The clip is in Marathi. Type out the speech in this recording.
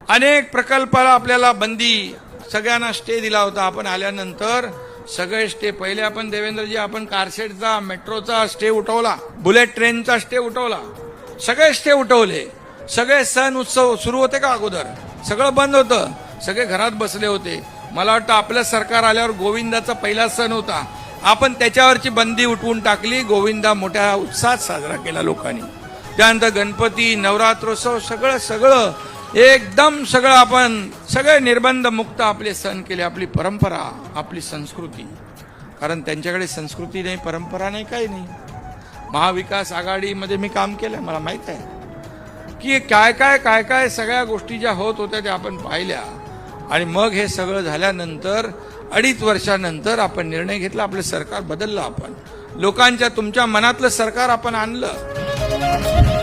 अनेक प्रकल्पाला आपल्याला बंदी, सगळ्यांना स्टे दिला होता. आपण आल्यानंतर सगळे स्टे, पहिले आपण देवेंद्रजी आपण कारशेडचा, मेट्रोचा स्टे उठवला, बुलेट ट्रेनचा स्टे उठवला, सगळे स्टे उठवले. सगळे सण उत्सव सुरू होते का अगोदर? सगळं बंद होतं, सगळे घरात बसले होते. मला वाटतं आपलं सरकार आल्यावर गोविंदाचा पहिला सण होता, आपण त्याच्यावरची बंदी उठवून टाकली. गोविंदा मोठ्या उत्साहात साजरा केला लोकांनी. त्यानंतर गणपती, नवरात्रोत्सव, सगळं एकदम सगळं आपण सगळे निर्बंध मुक्त आपले सण केले. आपली परंपरा, आपली संस्कृती, कारण त्यांच्याकडे संस्कृती नाही, परंपरा नाही, काही नाही. महाविकास आघाडीमध्ये मी काम केलं, मला माहित आहे की काय काय सगळ्या गोष्टी ज्या होत होत्या त्या आपण पाहिल्या. आणि मग हे सगळं झाल्यानंतर 2.5 वर्षानंतर आपण निर्णय घेतला, आपलं सरकार बदललं. आपण लोकांच्या, तुमच्या मनातलं सरकार आपण आणलं.